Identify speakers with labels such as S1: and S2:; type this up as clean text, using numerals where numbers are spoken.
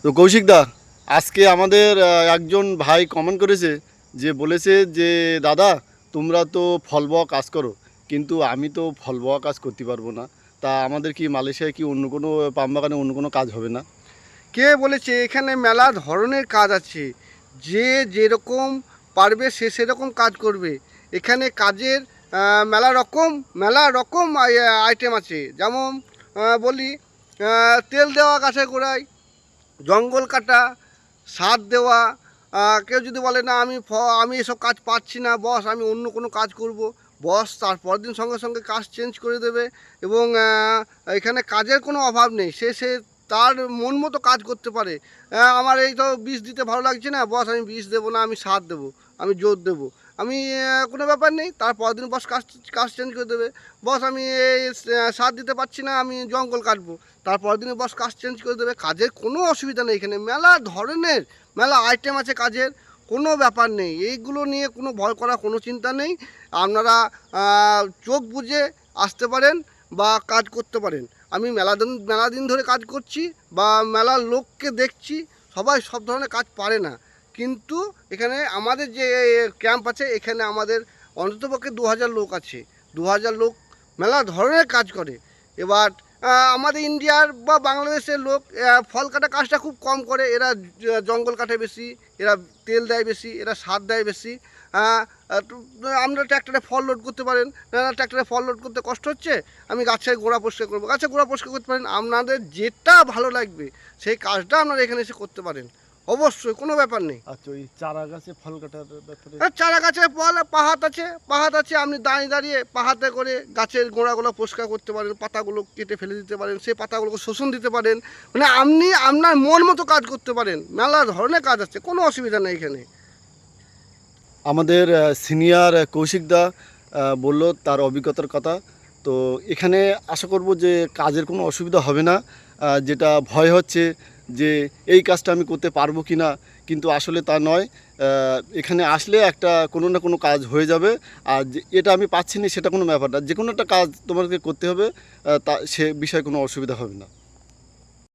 S1: তো কৌশিক দা, আজকে আমাদের একজন ভাই কমেন্ট করেছে, যে বলেছে যে দাদা তোমরা তো ফল বওয়া কাজ করো, কিন্তু আমি তো ফল বওয়া কাজ করতে পারবো না। তা আমাদের কি মালয়েশিয়ায় কি অন্য কোনো পাম বাগানে অন্য কোনো কাজ হবে না?
S2: কে বলেছে? এখানে মেলা ধরনের কাজ আছে, যে যেরকম পারবে সে সেরকম কাজ করবে। এখানে কাজের মেলা রকম আইটেম আছে। যেমন বলি, তেল দেওয়া গাছের গোড়ায়, জঙ্গল কাটা, সার দেওয়া। কেউ যদি বলে না আমি এসব কাজ পাচ্ছি না বস, আমি অন্য কোনো কাজ করব, বস তার পরের দিন সঙ্গে সঙ্গে কাজ চেঞ্জ করে দেবে। এবং এখানে কাজের কোনো অভাব নেই, সে তার মন মতো কাজ করতে পারে। আমার এই তো বীজ দিতে ভালো লাগছে না বস, আমি বীজ দেবো না, আমি সার দেবো, আমি জোর দেবো, আমি কোনো ব্যাপার নেই। তার পরের দিন বস কাজ কাজ চেঞ্জ করে দেবে। বস আমি এই সার দিতে পারছি না, আমি জঙ্গল কাটবো, তার পরের দিনে বস কাজ চেঞ্জ করে দেবে। কাজের কোনো অসুবিধা নেই, এখানে মেলা আইটেম আছে কাজের, কোনো ব্যাপার নেই। এইগুলো নিয়ে কোনো ভয় করার কোনো চিন্তা নেই। আপনারা চোখ বুজে আসতে পারেন বা কাজ করতে পারেন। আমি মেলা দিন ধরে কাজ করছি, বা মেলার লোককে দেখছি, সবাই সব ধরনের কাজ পারে না। কিন্তু এখানে আমাদের যে ক্যাম্প আছে, এখানে আমাদের অন্ততপক্ষে 2000 লোক আছে। 2000 লোক মেলা ধরনের কাজ করে। এবার আমাদের ইন্ডিয়ার বা বাংলাদেশের লোক ফল কাটা কাজটা খুব কম করে। এরা জঙ্গল কাটে বেশি, এরা তেল দেয় বেশি, এরা সার দেয় বেশি। তো আমরা ট্র্যাক্টরে ফল লোড করতে পারেন না? ট্র্যাক্টরে ফল লোড করতে কষ্ট হচ্ছে, আমি গাছের গোড়া পরিষ্কার করবো, গাছের গোড়া পরিষ্কার করতে পারেন। আপনাদের যেটা ভালো লাগবে সেই কাজটা আপনারা এখানে এসে করতে পারেন, অবশ্যই কোনো ব্যাপার নেই।
S1: আচ্ছা, ওই চারা গাছে ফল কাটার ব্যাপারে?
S2: চারা গাছে পাহাত আছে, আপনি দাঁড়িয়ে দাঁড়িয়ে পাহাতে করে গাছের গোড়াগুলো পরিষ্কার করতে পারেন, পাতাগুলো কেটে ফেলে দিতে পারেন, সেই পাতাগুলোকে শোষণ দিতে পারেন। মানে আপনি আপনার মন মতো কাজ করতে পারেন। মেলা ধরনের কাজ আছে, কোনো অসুবিধা নেই এখানে।
S1: আমাদের সিনিয়র কৌশিক দা বললো তার অভিজ্ঞতার কথা। তো এখানে আশা করব যে কাজের কোনো অসুবিধা হবে না। যেটা ভয় হচ্ছে যে এই কাজটা আমি করতে পারবো কি না, কিন্তু আসলে তা নয়। এখানে আসলে একটা কোনো না কোনো কাজ হয়ে যাবে। আর যে এটা আমি পাচ্ছি না সেটা কোনো ব্যাপার না, যে কোনো একটা কাজ তোমাকে করতে হবে, তা সে বিষয়ে কোনো অসুবিধা হবে না।